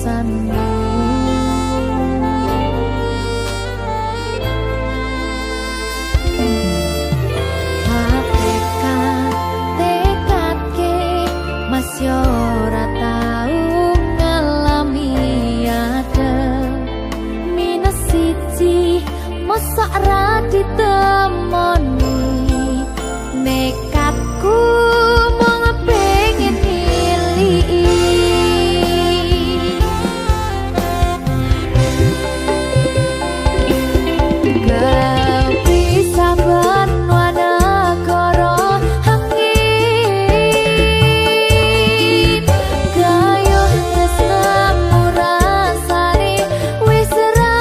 pesanmu. Hakikat tekadke Mas yo ora tau ngalami adem minus siji mosok ra ditemoni nekatku mung pengen milih gak bisa bernuanagara angin gayuh tresnamu rasane wis ra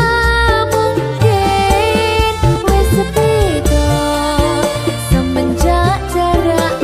mungkin wis beda semenjak jarak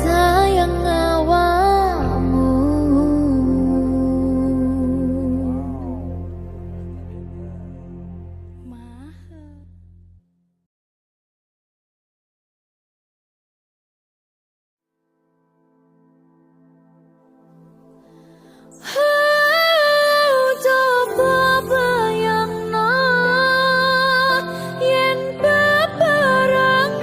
sayang awakmu. Coba bayangno yen bebarengan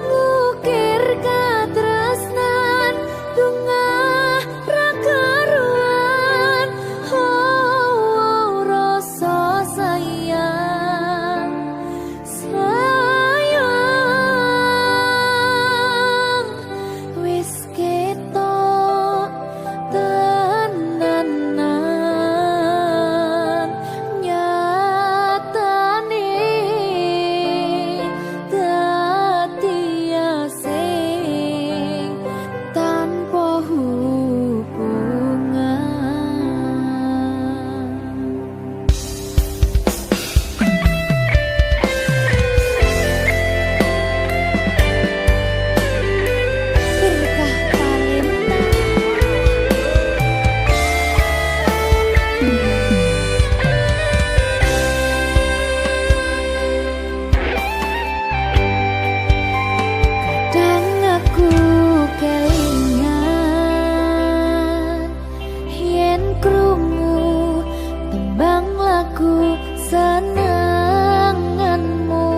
ngukir katresnan tungah ra karuan. Oh, rasa sayang wis ketok tenanan nyatane dadi asing tanpa hubungan. Berkah talenta kadang aku kelingan yen krungu tembang lagu senenganmu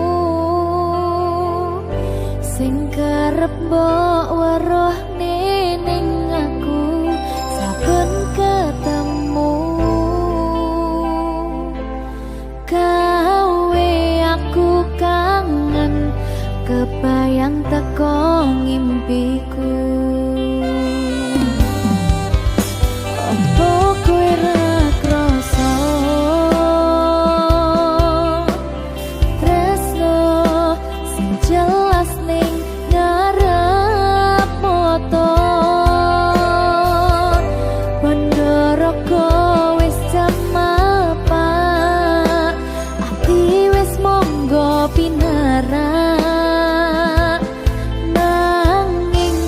sing kerep mbok weruh ning aku saben ketemu. Gawe aku kangen kebayang teko ngimpiku. Apa kowe ra krasa tresno sing jelas ning ngarep mata. Pandharaka wis jamapak ati wis monggo pinarak nanging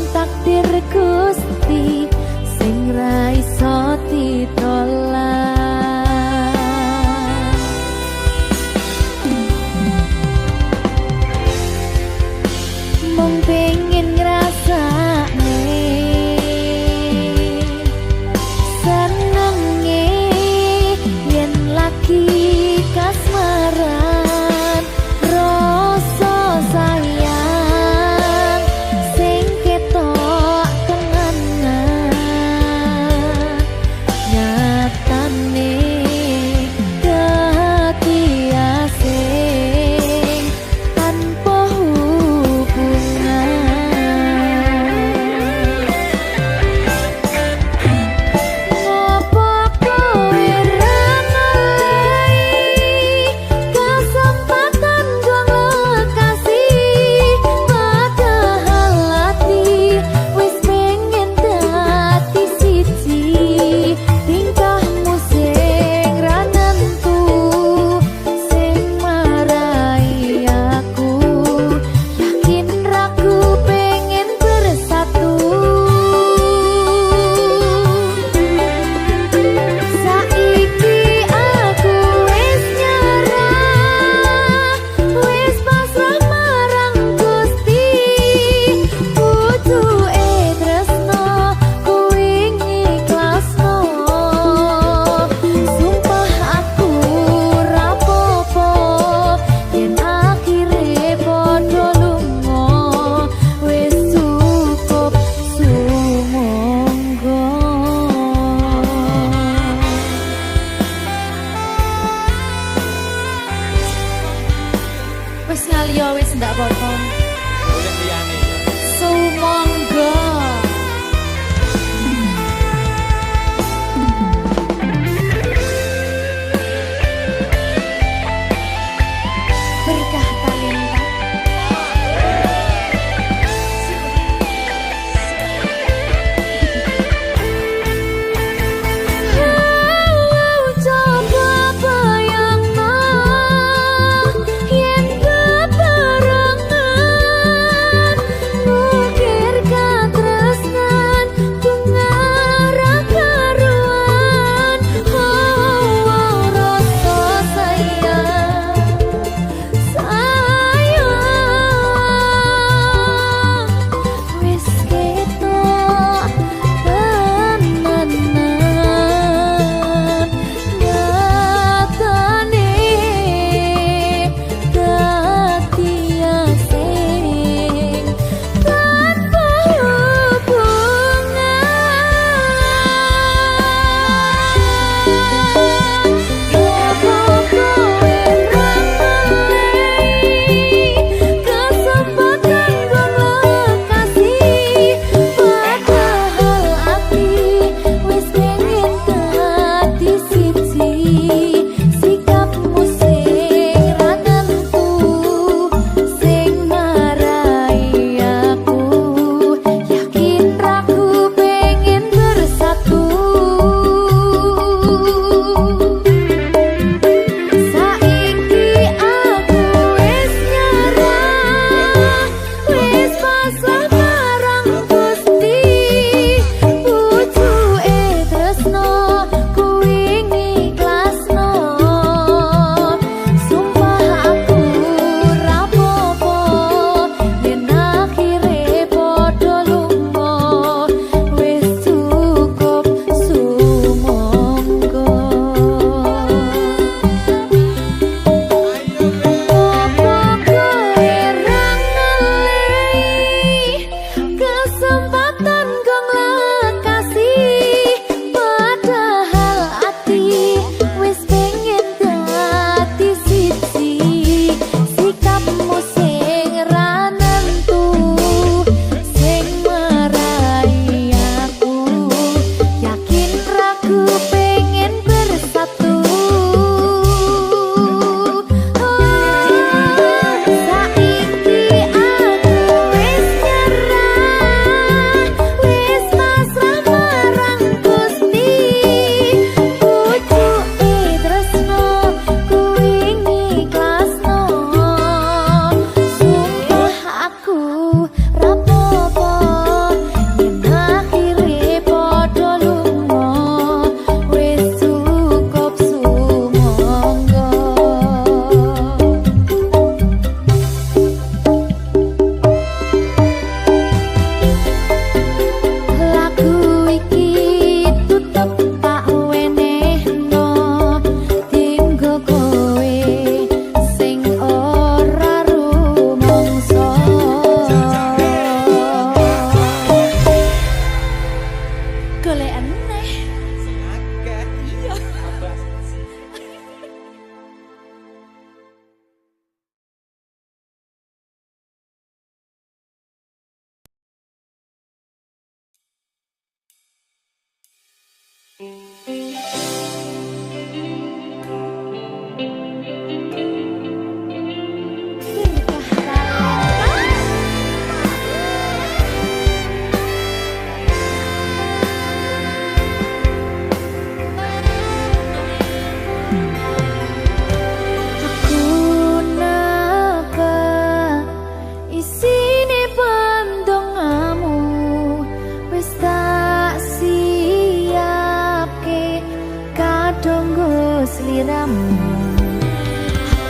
Sliramu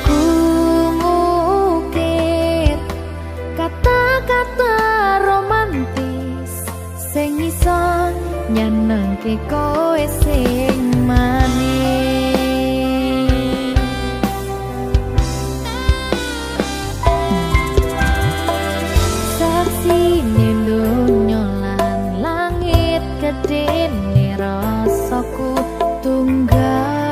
aku ngukit kata-kata romantis sing iso nyenengke kowe sing manis. Saksine donya lan langit gedene rasaku tunggal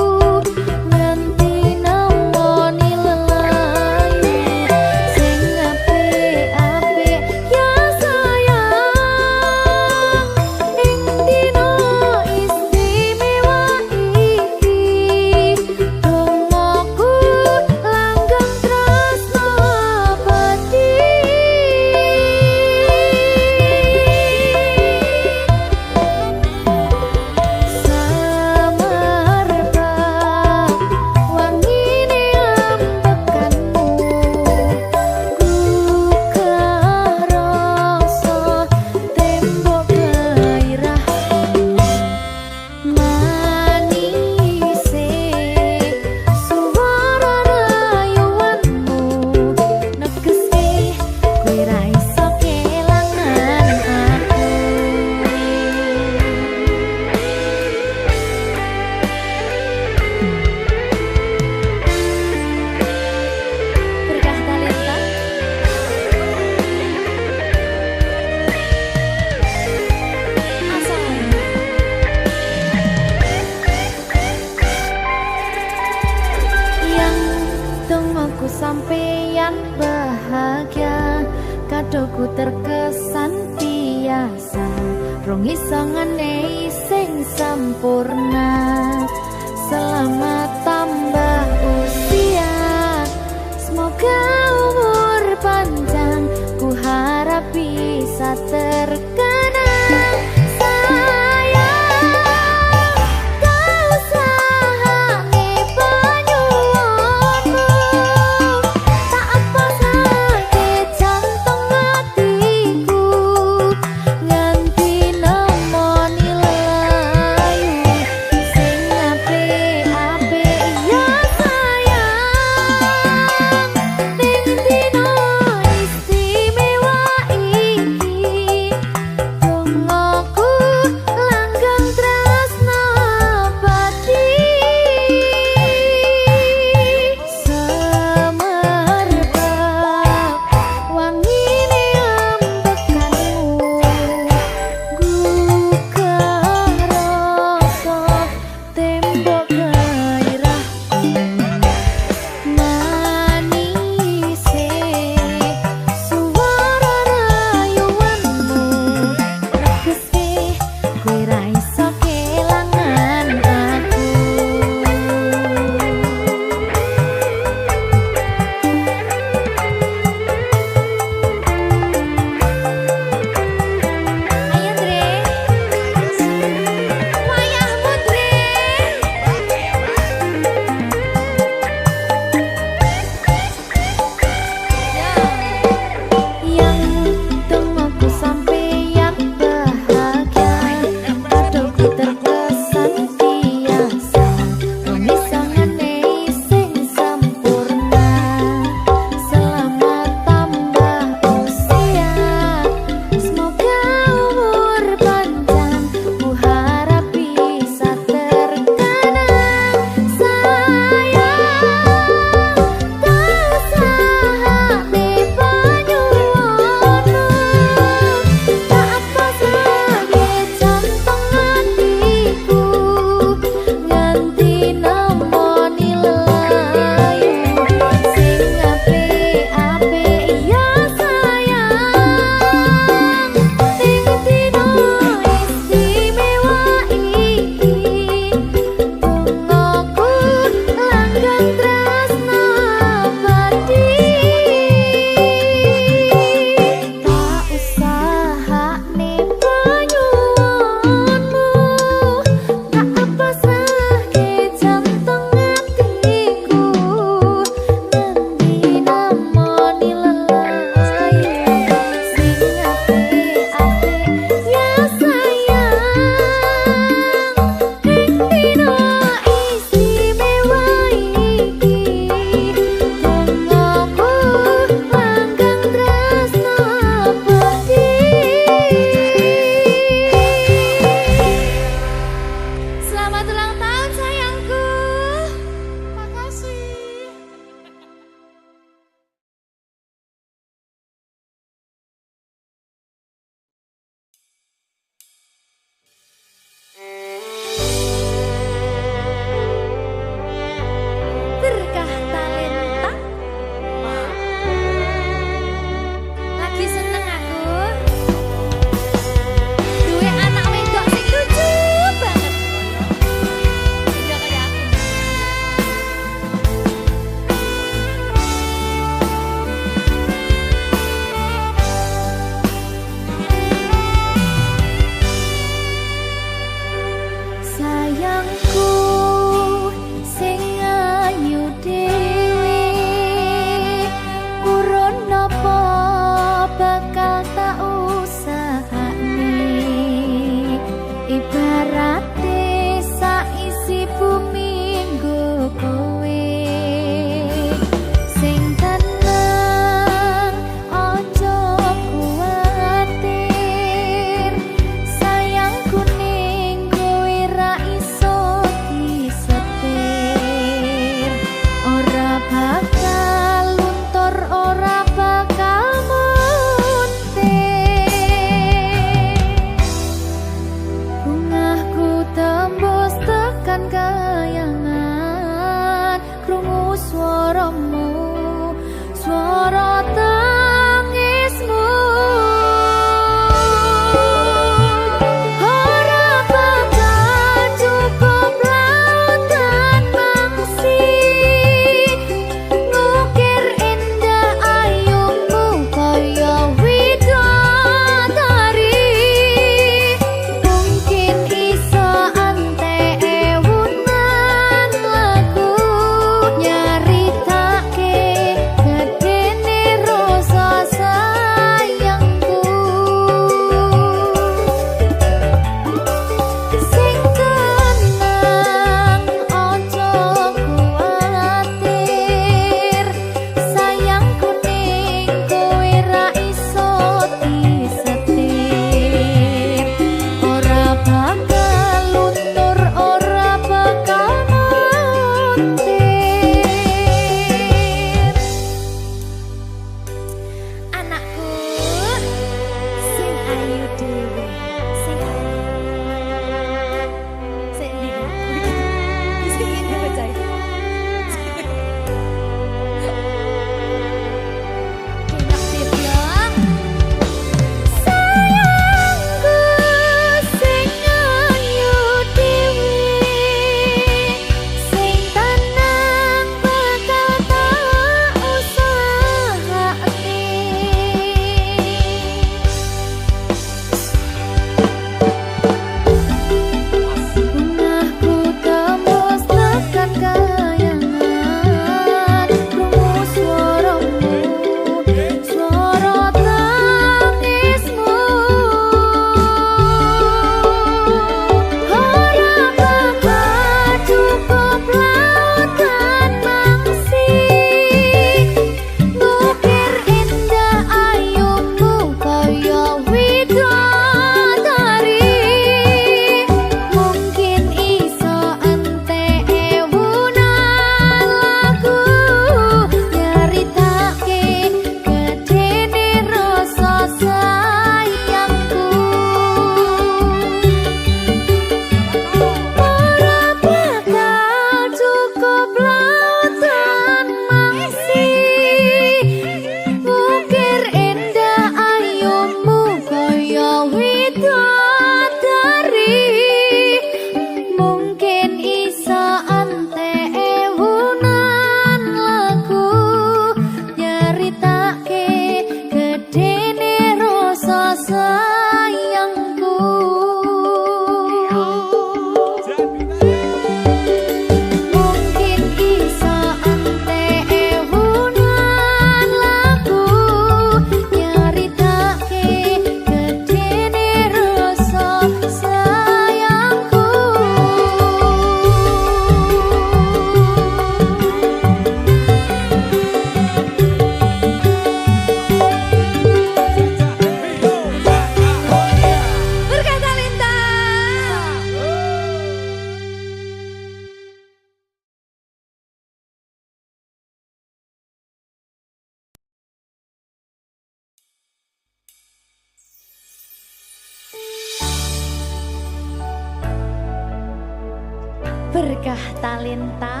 berkah talenta.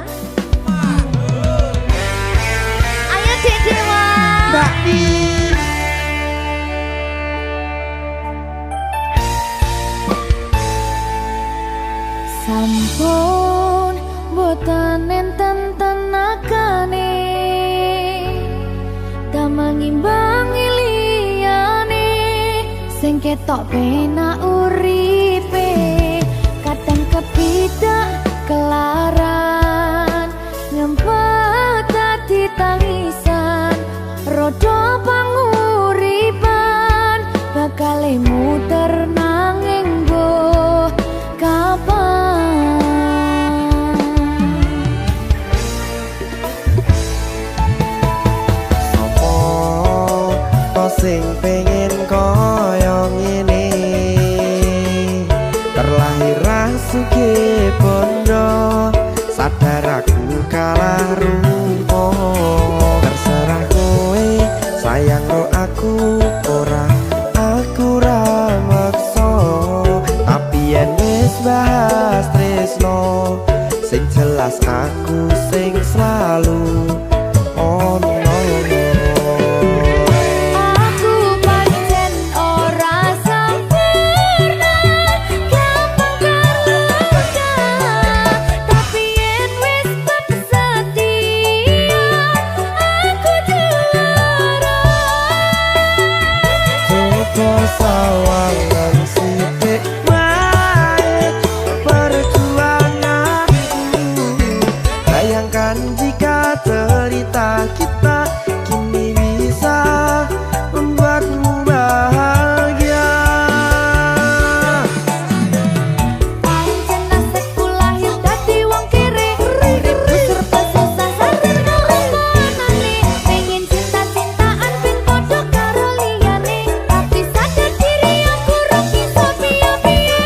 Ayo Dek Dewa. Mbak Pi. Sampun boten enten tenagane damang imbangi liyane sing ketok penak uripe kadang kepidak kelaran ngempet dadi tangisan rodo panguripan bakal muter nanging mbuh kapan. Sing pengen koyo ngene terlahir rasuke bondo sadar aku kalah rumpo terserah kowe sayang ro aku ora aku ra maksa tapi yen wis bahas tresno sing jelas aku sing selalu ono. Sawangan sithik wae perjuanganku bayangkan jika cerita kita kini bisa membuatmu bahagia. pancen nasibku lahir dadi wong kere uripku serba susah sadar karo manane pengen cinta-cintaan ben padha karo liyane tapi sadar diri aku ora bisa piye-piye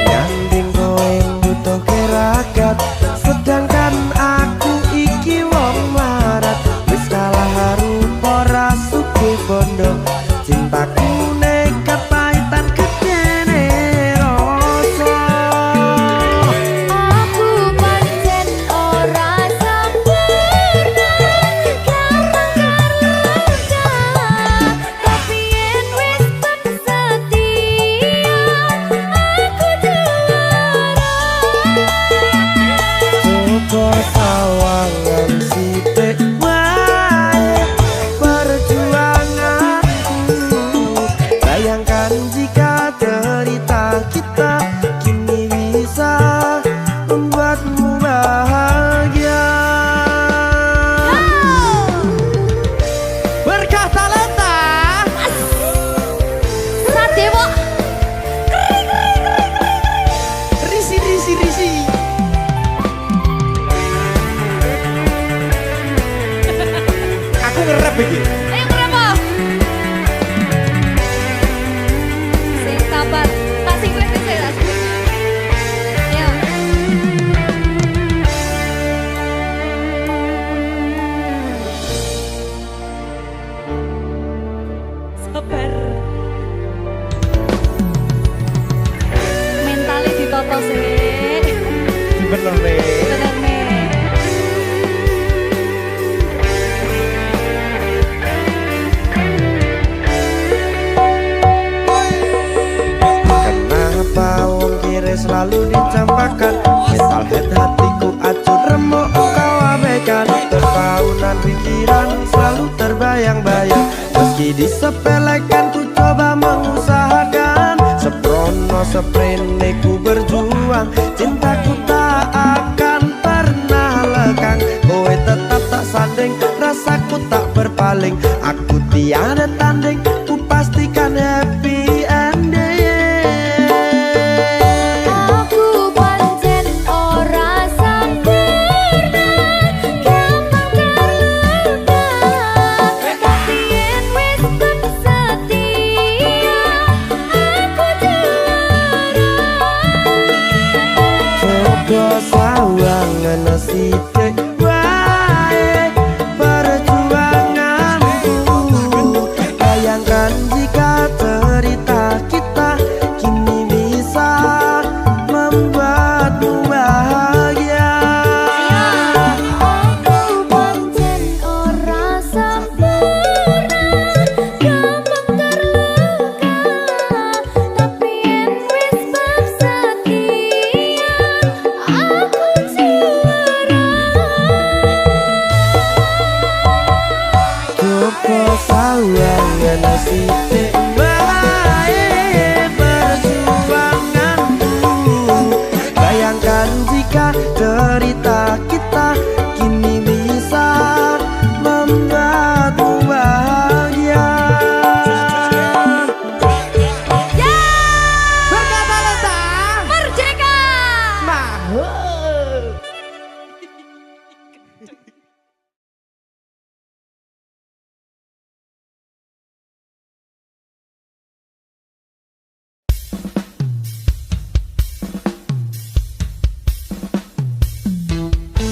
Nyanding kowe butuh keragat sedangkan aku iki wong larat wis kalah rupa rasuke bondo cintaku nekat pahitan kedene rasa. aku pancen ora sempurna gampang karo tapi yen wis setia aku juara. Coba sawangan sithik wae perjuanganku bayangkan jika cerita kita kini bisa membuatmu bahagia. Berkah talenta Sadewo risi risi risi aku ngerap iki. ayo kenapa? Sing sabar, tak sing kritis ya, tak sing. Ayo. Sabar. Mentale ditoto sih. Bener nih. Bener nih. Kenapa wong kiri selalu dicampakkan mental head hatiku acur remuk kau abaikan terpaunan pikiran selalu terbayang-bayang meski disepelekan ku coba mengusahakan seprono seprene ku berjuang cintaku tak akan pernah lekang kowe tetap tak sanding rasaku tak berpaling aku tiada tanding ku pastikan happy ending. Aku pancen ora sempurna gampang terluka tapi yen wis setia aku juara. Coba sawangan sithik wae perjuanganku bayangkan jika cerita kita kini bisa membuatmu bahagia. cinta kita kini bisa membuatmu bahagia. Ya, Berkata Lenta merdeka. Mahal.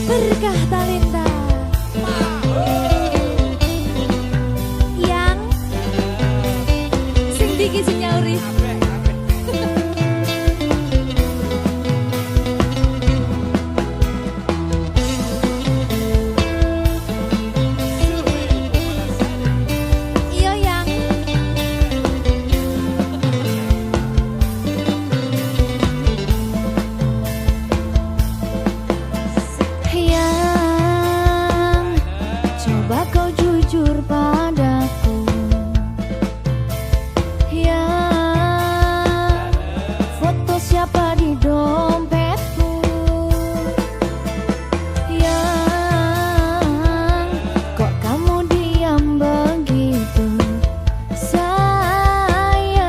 Berkah talenta yang sing diki sing nyauri. Iya yang yang coba kau jujur padaku, yang foto siapa di dompetku, yang kok kamu diam begitu sayang,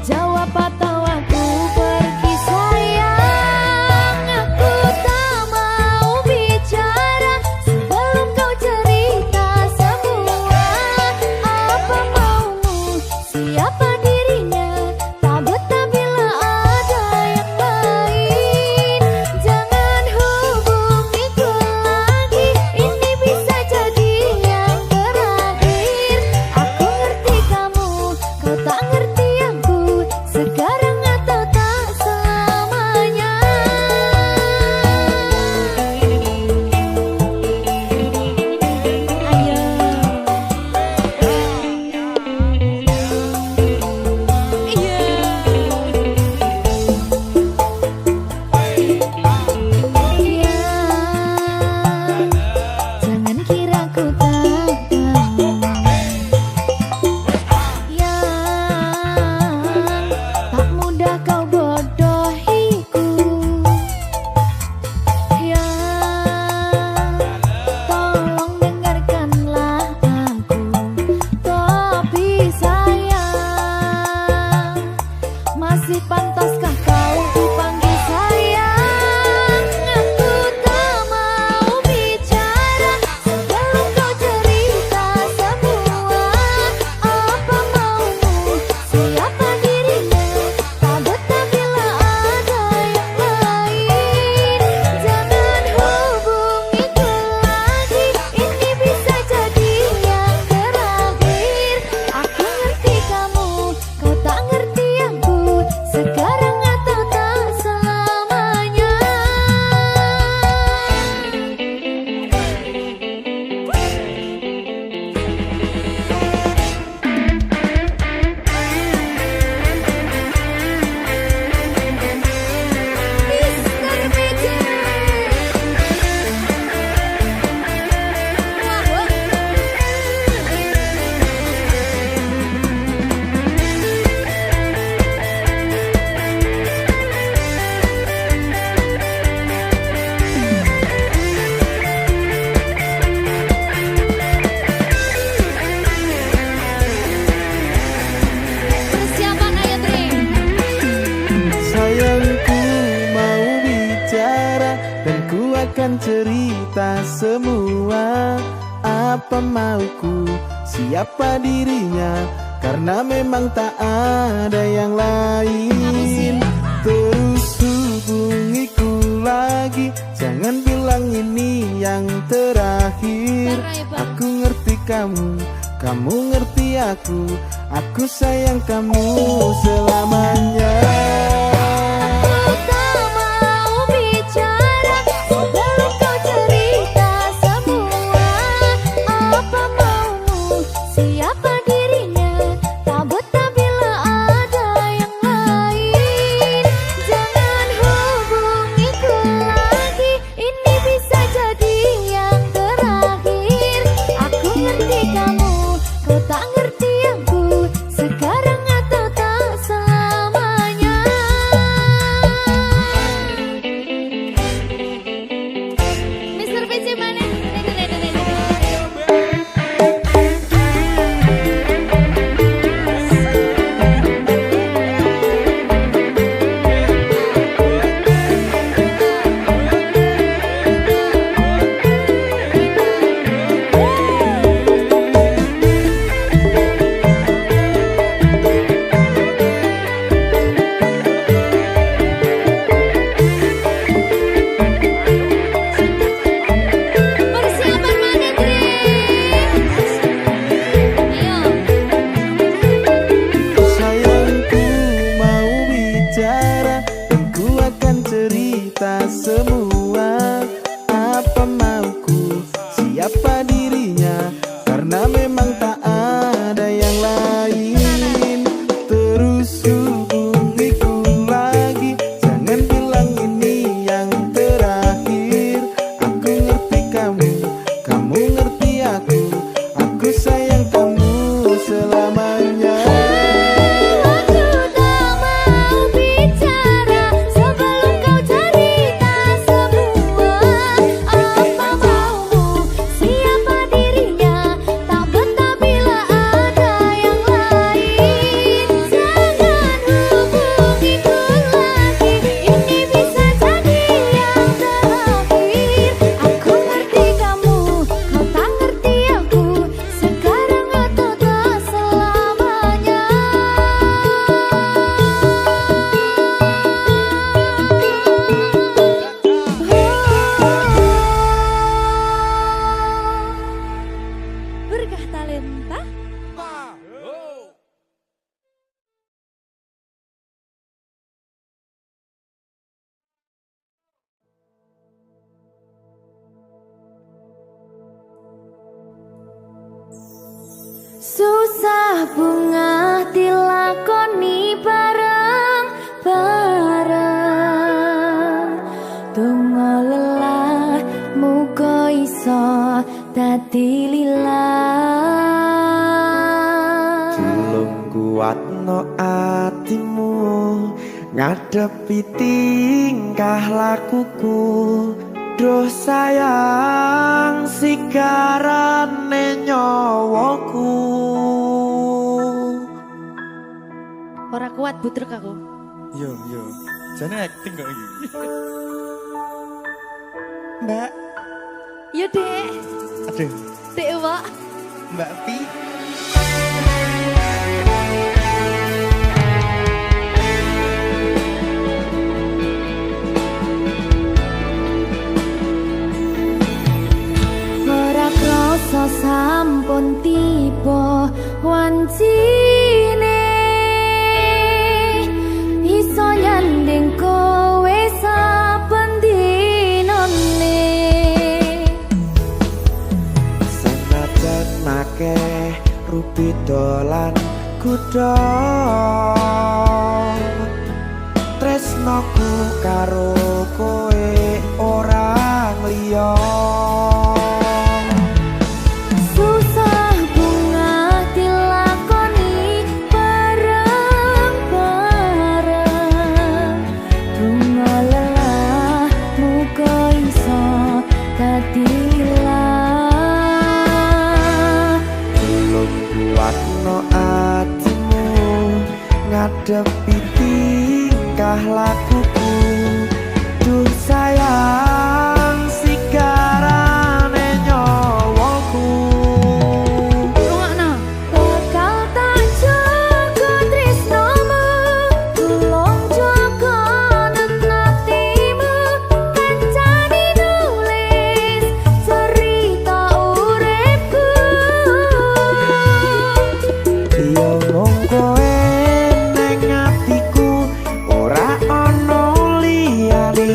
jawab atau aku pergi sayang. Aku tak mau bicara sebelum kau cerita semua. Apa maumu, siapa dirinya, tak betah bila ada yang lain. Jangan hubungiku lagi, ini bisa jadi yang terakhir. Aku ngerti kamu, kau tak ngerti aku, sekarang atau tak selamanya. Ayo. Jangan kira ku tak tahu yang tak mudah kau bodohiku, yang tolong dengarkanlah aku. Tapi sayang, masih pantaskah kau kupanggil sayang? Aku tak mau bicara sebelum kau cerita semua. Apa maumu, siapa dirinya, tak betah bila ada yang lain. Jangan hubungiku lagi, ini bisa jadi yang terakhir. Aku ngerti kamu, kau tak ngerti aku, sekarang atau tak selamanya. Mr. Magic. Persiapan ayo Tri. Sayangku mau bicara dan ku akan cerita semua. Apa mauku, siapa dirinya, karena memang tak ada yang lain. Terus hubungiku lagi, jangan bilang ini yang terakhir. Aku ngerti kamu, kamu ngerti aku sayang kamu selamanya. Aku tak mau bicara sebelum kau cerita semua. Apa maumu, siapa dirinya, tak betah bila ada yang lain. Jangan hubungiku lagi, ini bisa jadi yang terakhir. Aku ngerti kamu, kau tak ngerti aku, sekarang atau tak selamanya. semua apa mauku, siapa dirinya, karena memang tak ada yang lain. Terus hubungiku lagi, jangan bilang ini yang terakhir. Aku ngerti kamu, kamu ngerti aku sayang kamu selamanya. Aku tak mau bicara sebelum kau cerita semua apa maumu, siapa dirinya, tak betah bila ada yang lain. Jangan hubungiku lagi, ini bisa jadi yang terakhir. Aku ngerti kamu, kau tak ngerti aku, sekarang atau tak selamanya. Berkah talenta. Susah bunga dilakoni bareng-bareng, donga lelah muga iso dadi lillah. Belum kuat no atimu ngadepi tingkah lakuku. Duh sayang sigarane nyawaku. Ora kuat butrek aku. Yo, jane acting kok iki. Mbak, Ya dek, aduh, dek Wak. Mbak Pi. Ora krasa sampun tiba wancine, iso nyanding kowe saben dinane. Senajan akeh rupi dolan kuda, tresnoku karo kowe ora liya. Susah bunga dilakoni bareng-bareng, bunga lelah muga iso dadi lillah. Belum kuat no atimu ngadepi tingkah lakuku. Duh sayang sigarane nyawaku. Rungokno. Bakal tak jaga tresnomu, tulung jaga nenatimu, kancani nulis cerita uripku. Yo mung kowe ning atiku, ora ana liyane.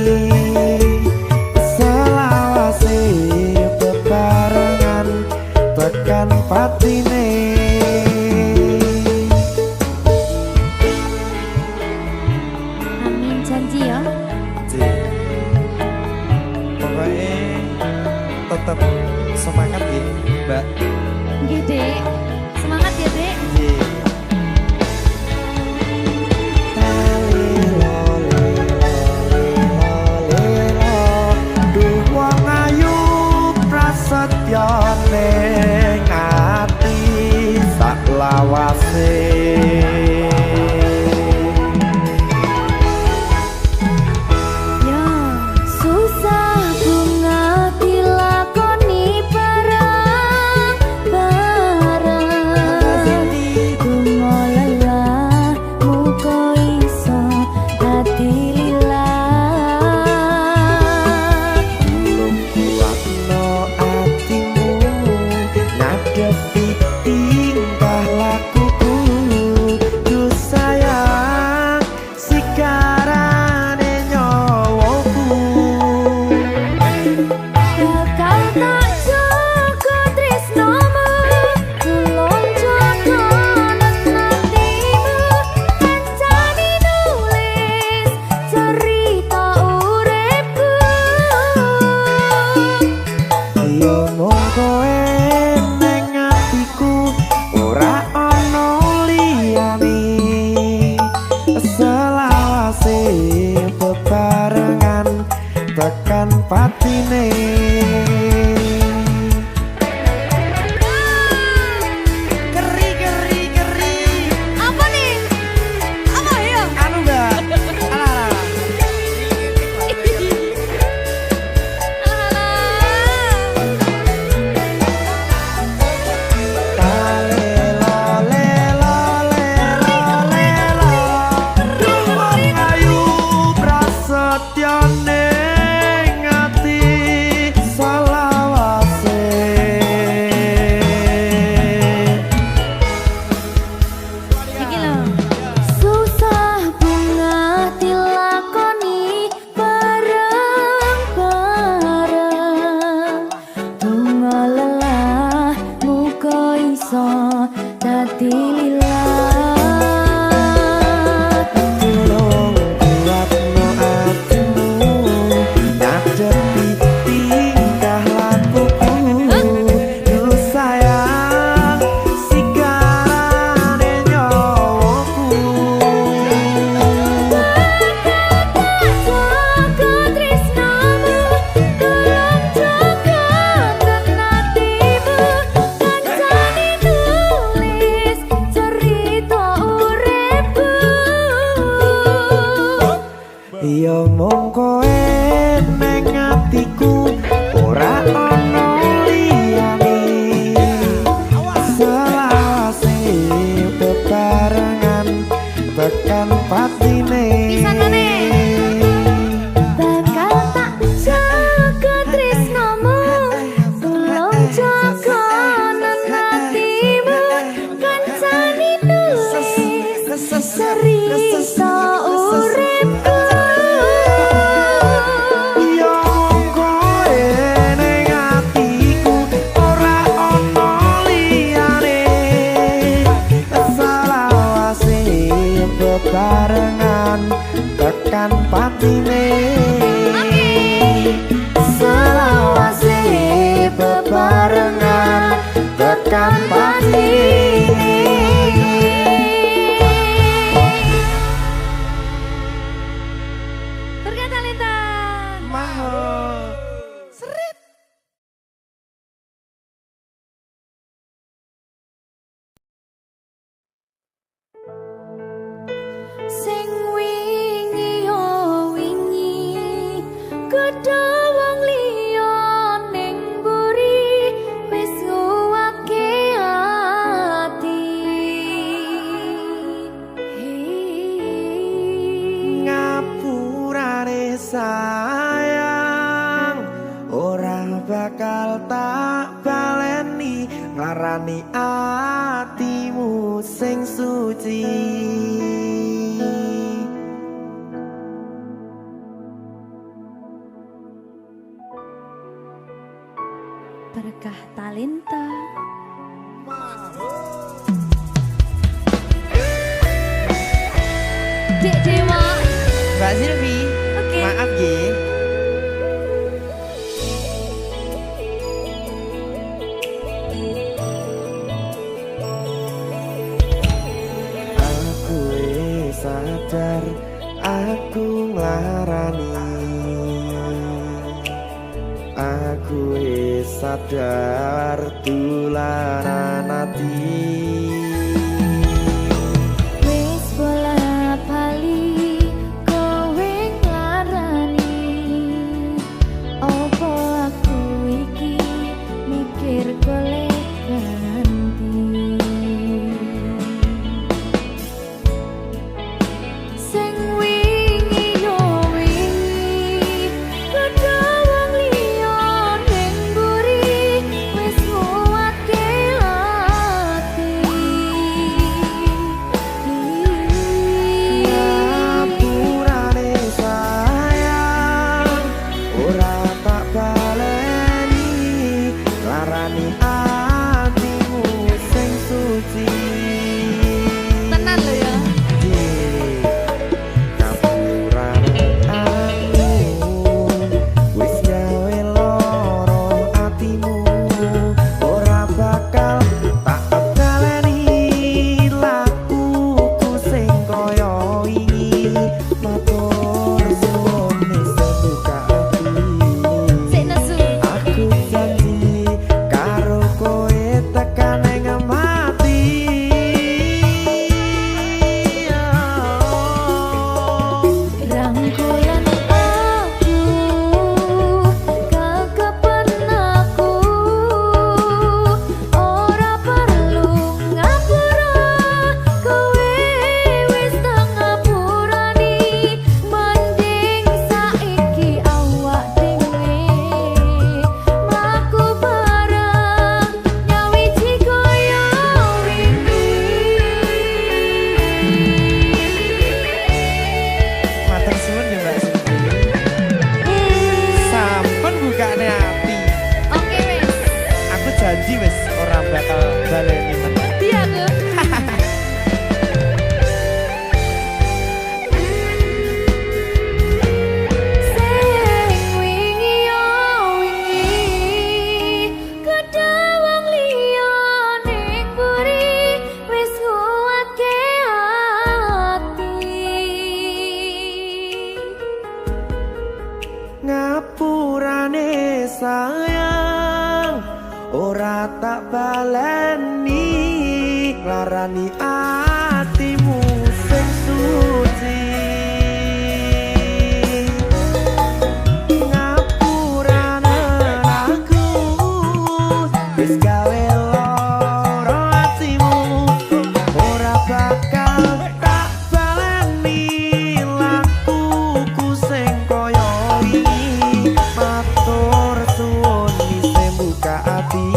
patine. Apa nih? Apa ya? Anu Mbak. Alah. Iki lho. Susah bunga dilakoni bareng-bareng. Bunga lelah muga iso dadi lilat. Tolong kuatno atimu, ngadepi tingkah lakuku. Duh sayang, sikarane nyawaku. Jaga tresnamu, tolong jaga tenatimu. Kancane tulis cerita uripku. Iya mung kowe ning atiku, ora ana liyane. Selawase bebarengan tekan patine. Pisanane. Bakal tak jaga tresnamu, tolong jaga nenatimu. Kancane tulis cerita uripku. Iya mung kowe ning atiku, ora ana liyane. Selawase bebarengan tekan patine. Selawase bebarengan tekan patine. Berkat Talenta. Mahal. Sing wingi yo wingi, gedhe wong liya ning mburi, wis nguwake ati. Ngapurane sayang, ora bakal tak baleni. Ngarani atimu sing suci. Berkah Talenta. Dek Dewa. Mbak Silvi. Oke. Maaf nggih. Aku wis sadar, aku nglarani. Aku wis sadar dolanan ati. Wis bola bali kowe nglarani. Opo aku iki mikir golek ganti. Sing wingi yo wingi, gedhe wong liya ning mburi, wis nguwatke ati. sayang ora tak baleni larani atimu sing suci ngapurane aku wis gawe lara atimu ora bakal tak baleni lakuku sing koyo wingi matur suwun isih buka ati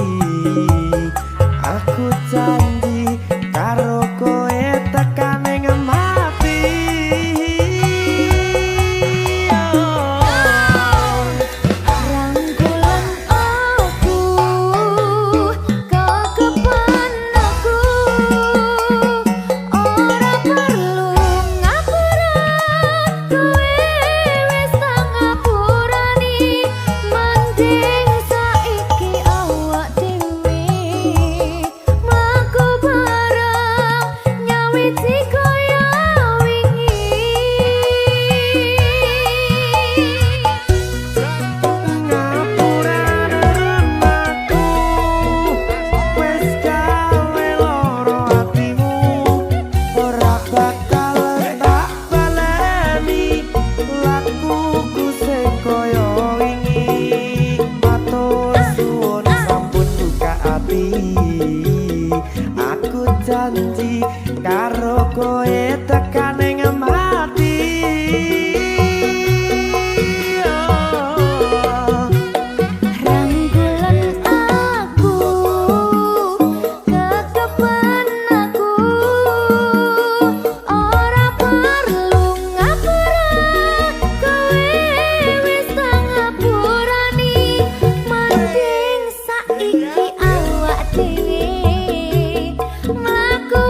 aku janji karo kowe tekan ing mati Rangkulan aku kekepan aku ora perlu ngapura kowe wis tak ngapurani mending saiki awak dhewe mlaku bareng nyawiti kaya wingi ngapurane aku wis gawe lara atimu ora bakal tak baleni lakuku sing koyo wingi matur suwun sampun buka ati aku janji karo kowe tekan ing mati Rangkulan aku kekepan aku ora perlu ngapura kowe wis tak ngapurani mending saiki awak dhewe mlaku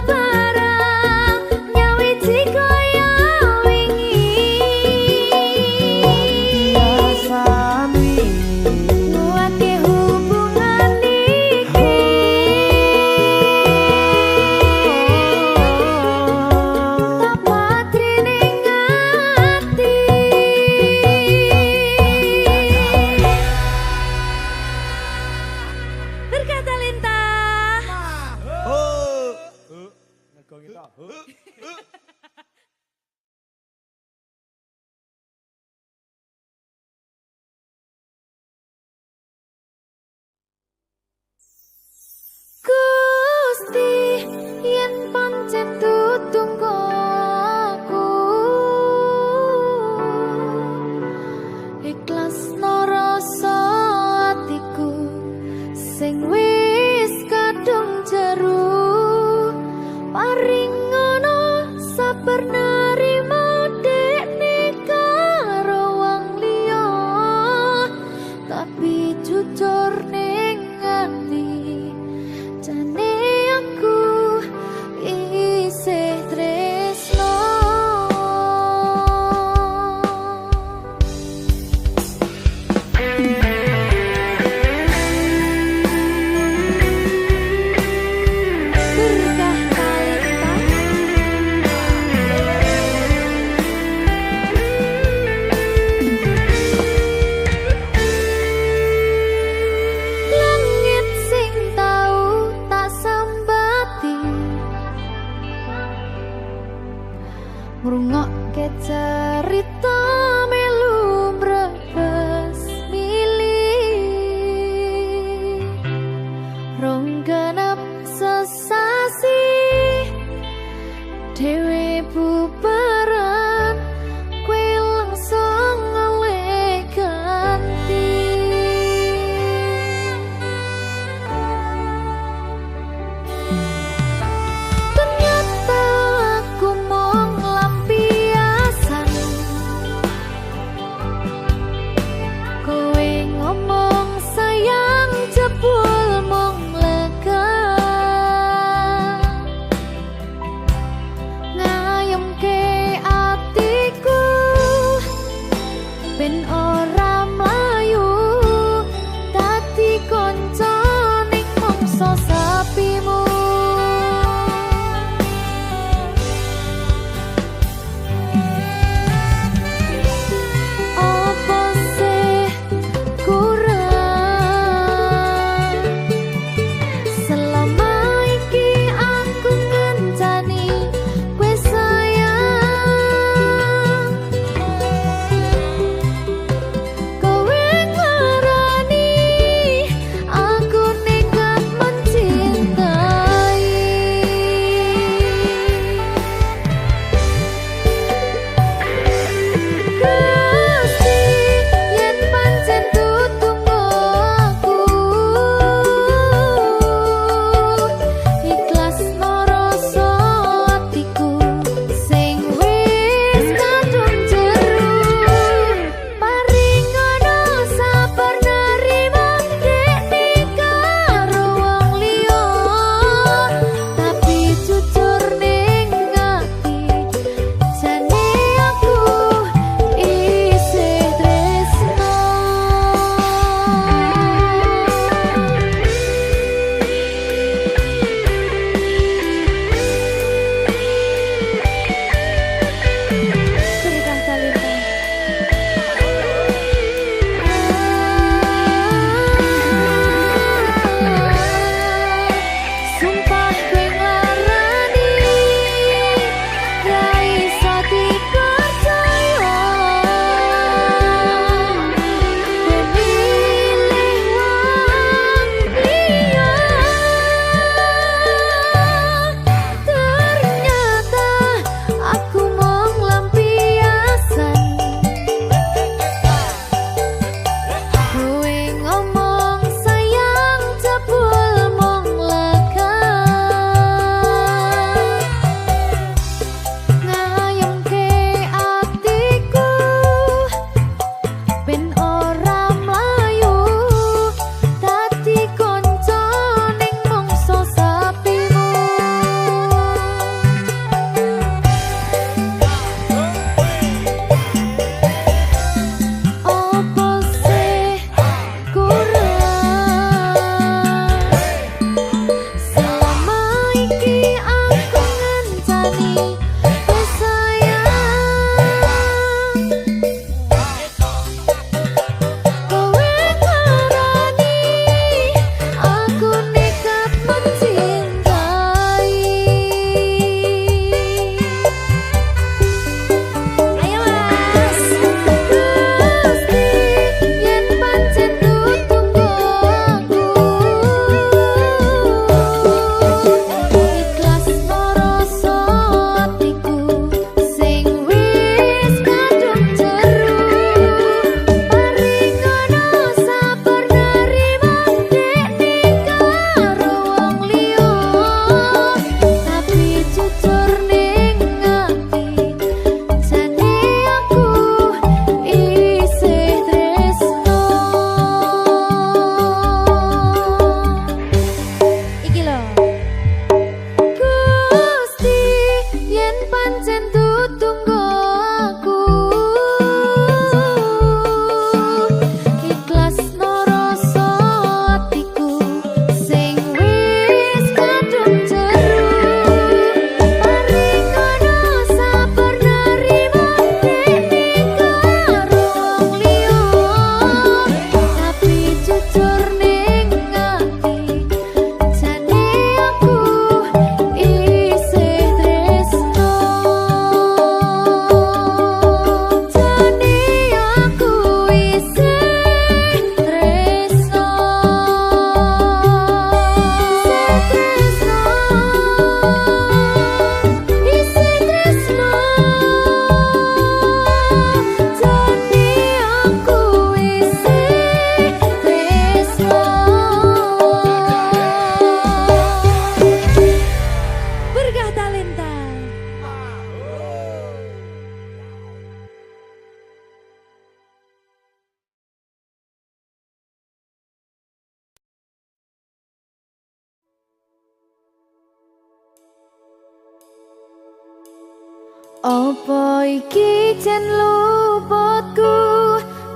Apa iki jen luputku,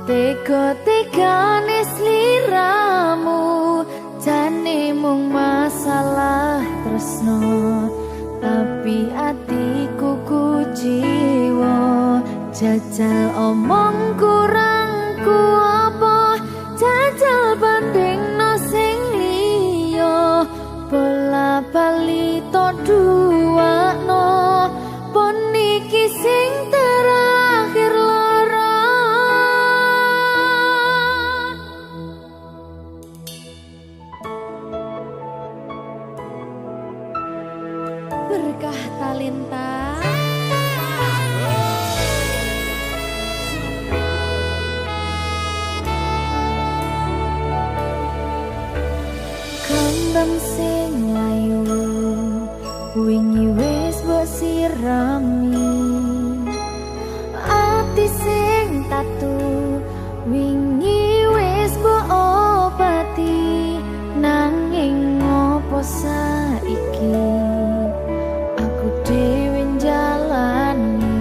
tega-tegane sliramu, jane mung masalah tresno, tapi atiku kuciwa. Jajal omong kurangku apa, jajal bandingno sing liya, bola bali to duwakno, pon iki sing terakhir lara. Berkah talenta. Kembang sing layu wingi wis mbok sirami, ati sing tatu wingi wis mbok obati, nanging ngopo saiki aku dhewe njalani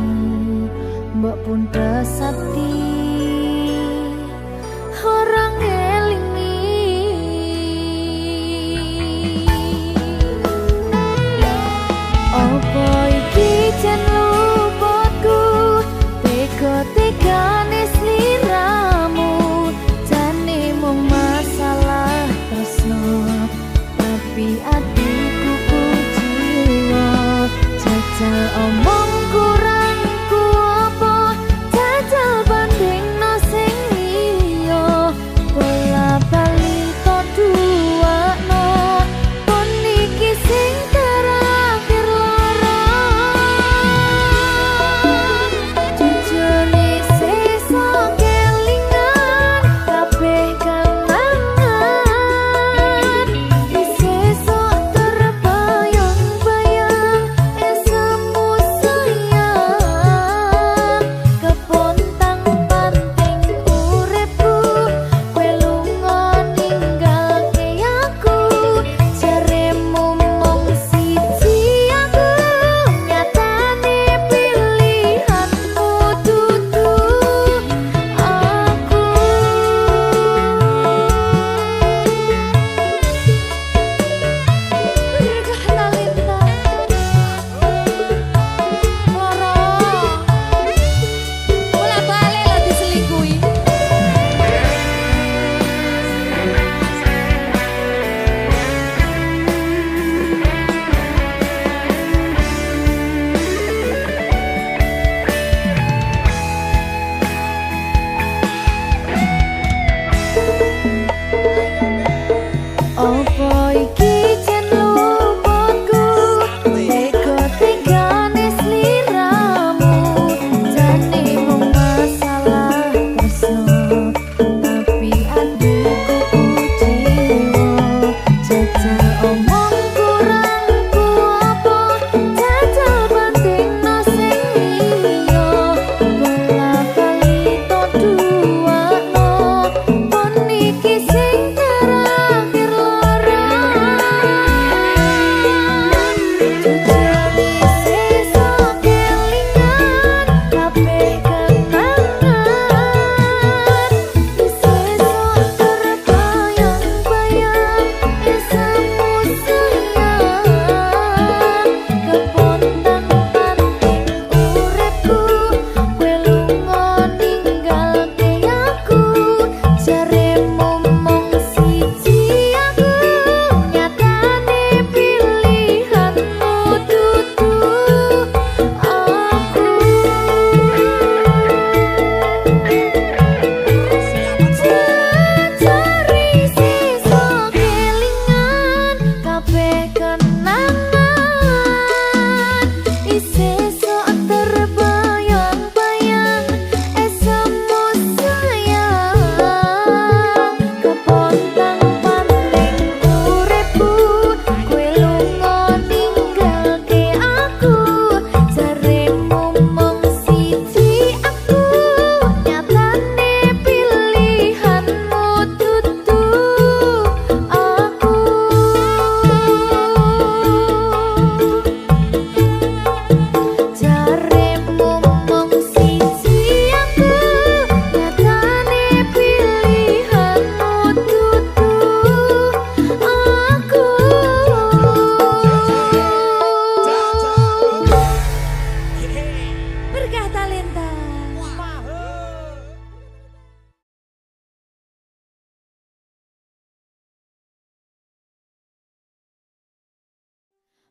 mbok pun desati orang ngelingi. Apa iki jan luputku, tega-tegane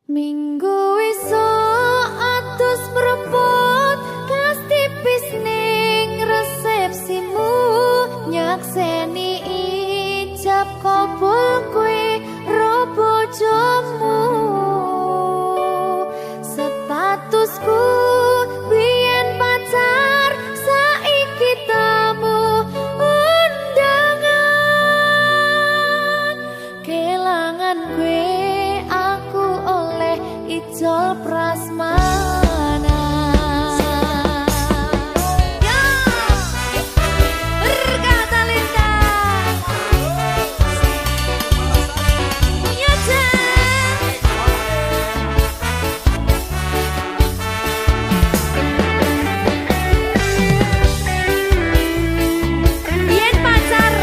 Minggu esuk atus mrepot kas tipis ning resepsimu nyakseni ijab kabul kowe ro bojomu statusku biyen pacar saiki tamu undangan kelangan kowe aku oleh ijol prasmanan. Ya, berkata Linda. Ya, Yen pacar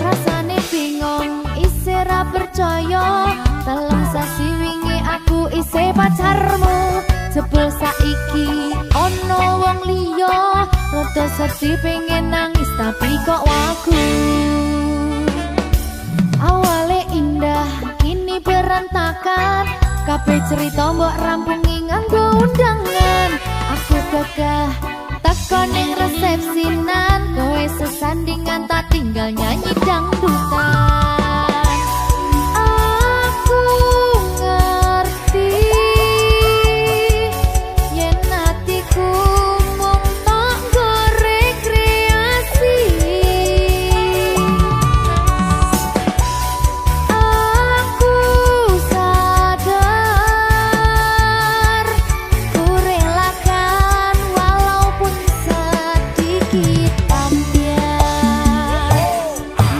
rasane bingung isih ra percaya telung sasi wingi aku isih pacarmu jebul saiki ono wong liya rada sedih pengen nangis tapi kok wagu awale indah kini berantakan kabeh cerita mbok rampungi nganggo undangan aku gagah teko ning resepsinan kowe sesandingan tak tinggal nyanyi dangdutan aku ngerti yen atiku mung tanggo rekreasi aku sadar ku relakan walaupun sedikit ambiar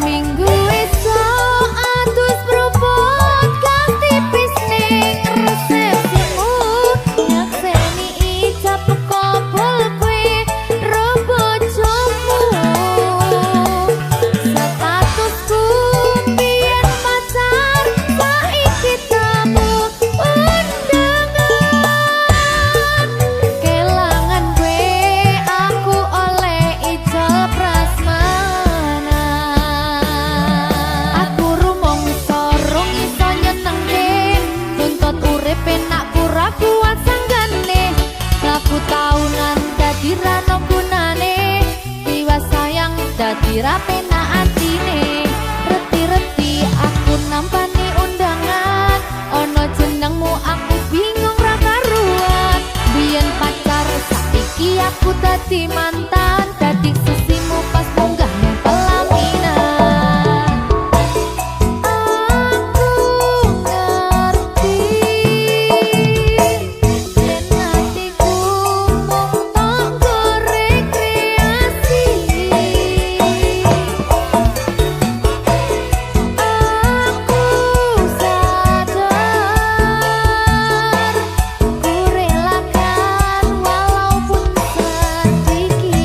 minggu esok atus propot kas tipis ning resepsimu nyakseni ijab kabul kowe ro bojomu statusku biyen pacar saiki tamu undangan kelangan kowe aku oleh ijol prasmanan aku rumangsa rung iso nyenengke tuntut urip enak pura kuat sanggane laku taunan dadi ra ono gunane tiwas sayang dadi ra penak atine reti-reti aku nampani undangan ono jenengmu aku bingung ra karuan biyen pacar saiki aku dadi mantan dadi sesimu pas munggah ning pelaminan aku ngerti yen atiku mung tanggo rekreasi aku sadar ku relakan walaupun sedikit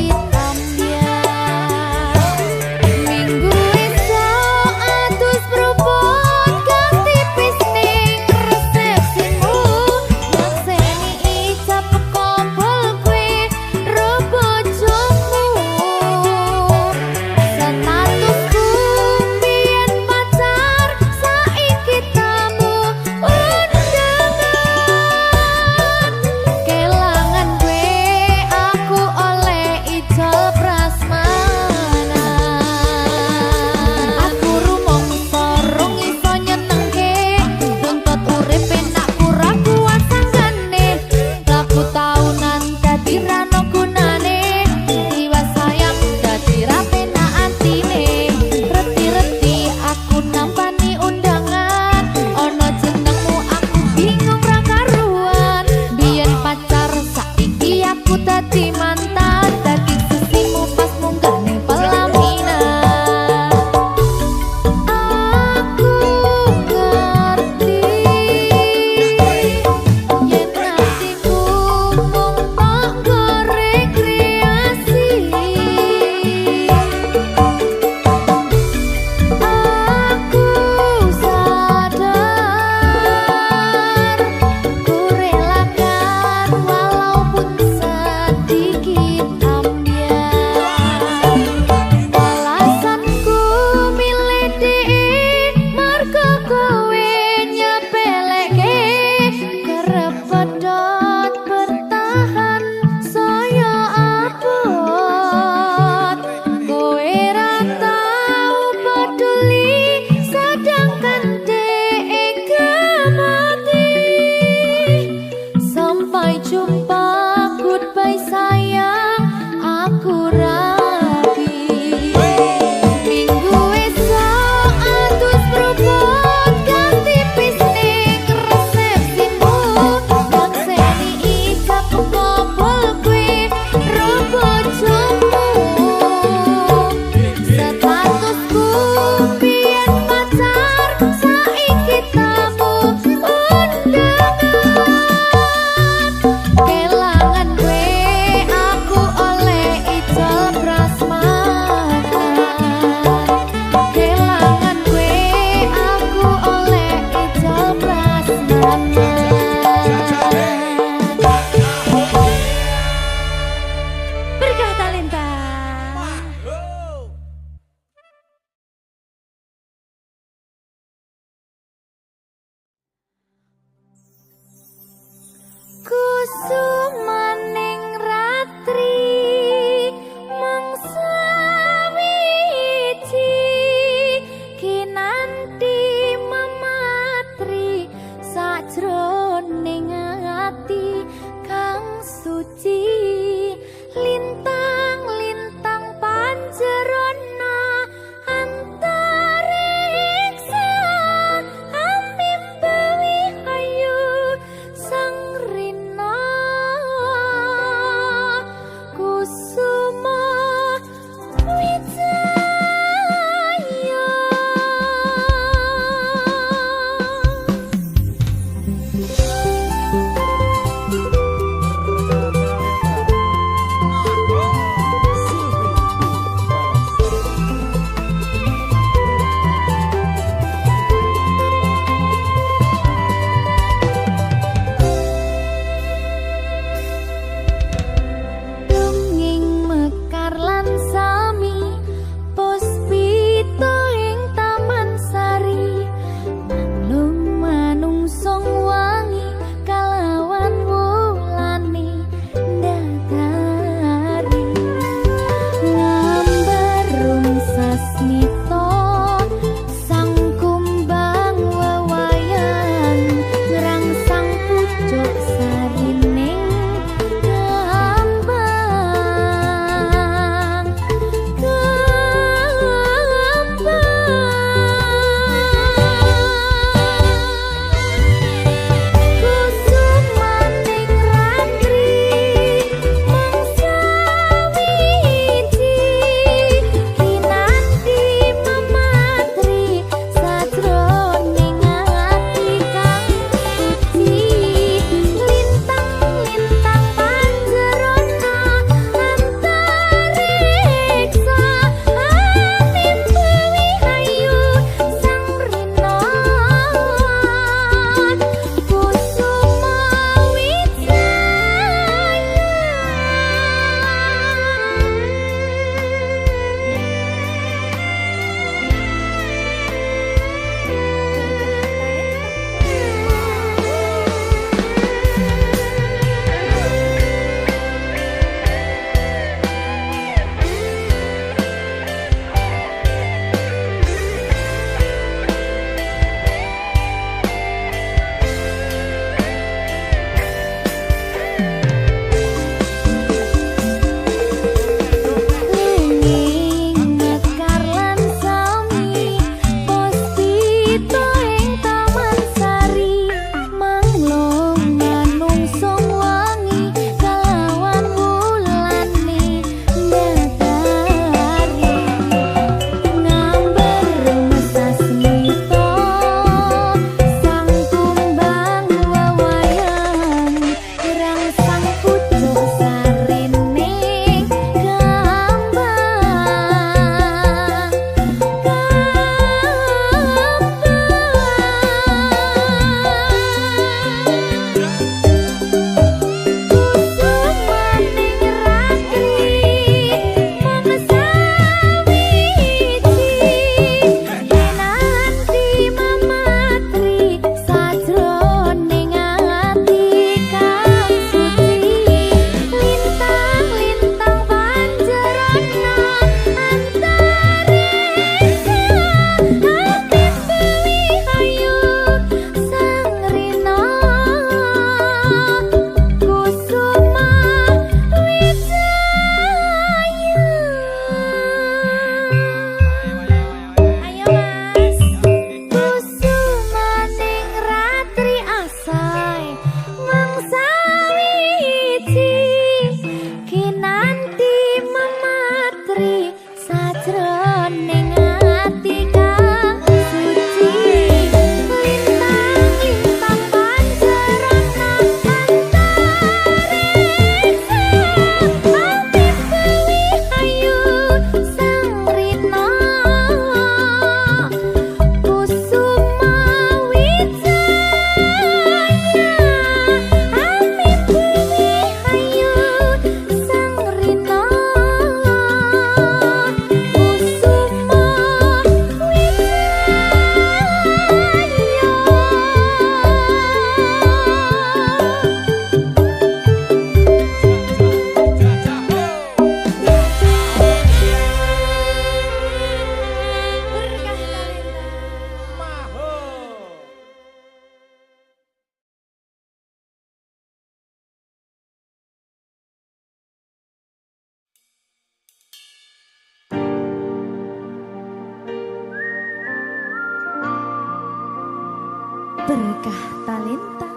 berkah talenta.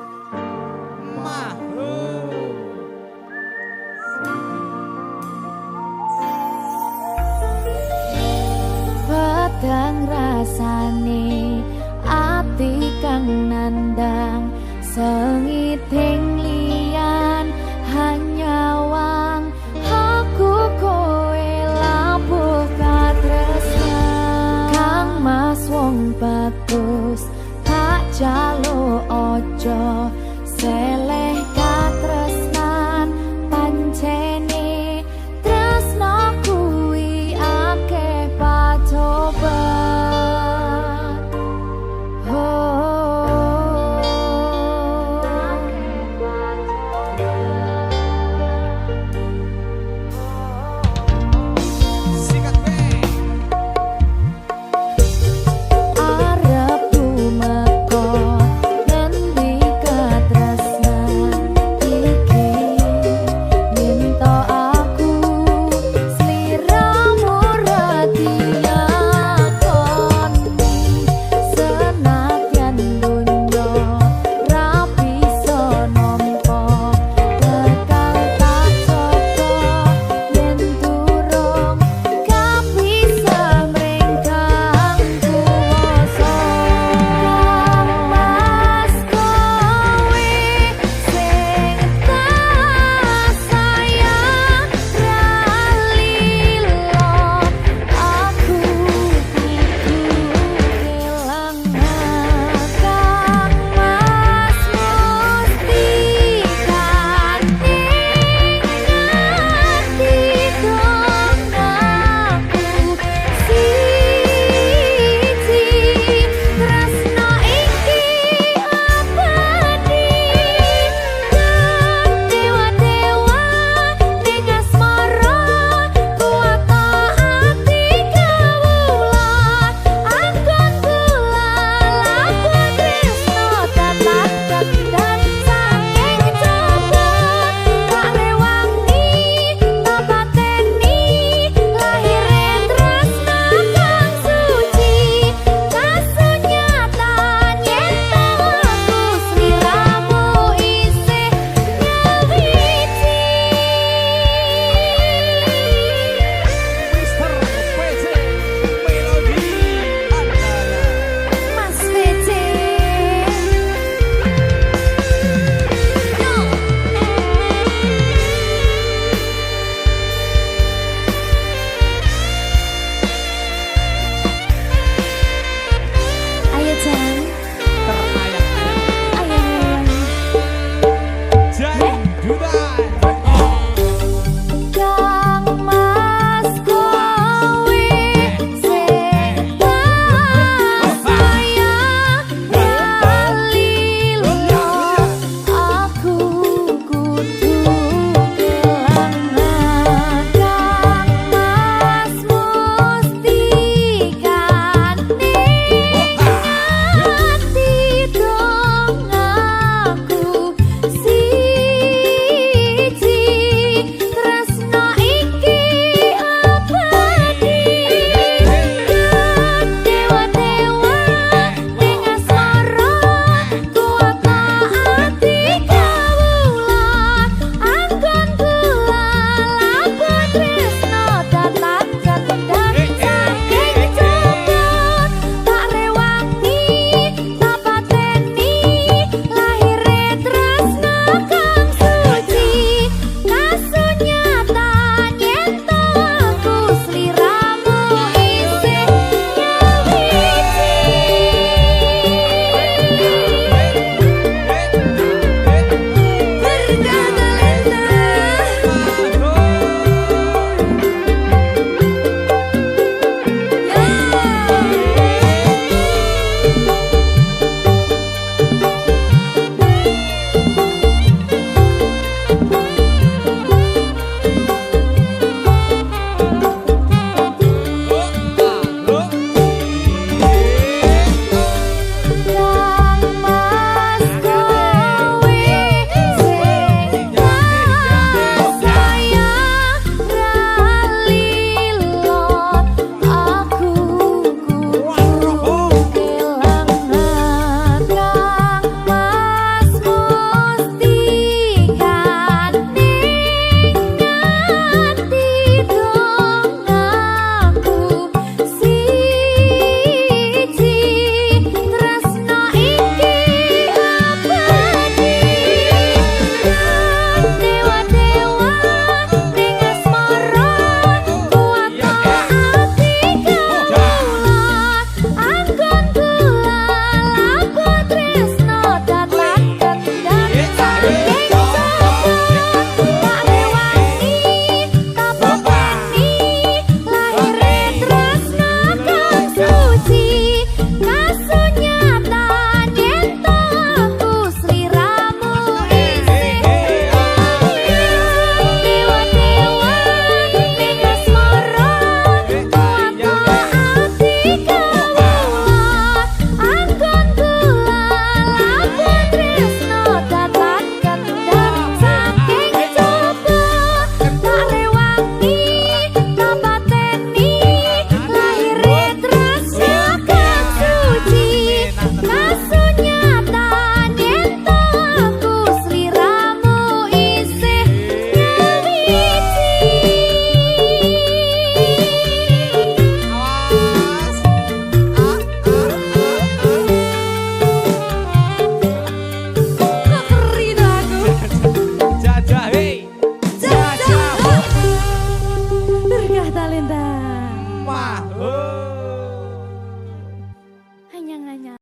Pedang rasane ati kang nandang sengiting liyan hanya wang aku kowe labuh katresnan kang mas wong bagus tak jalo ojo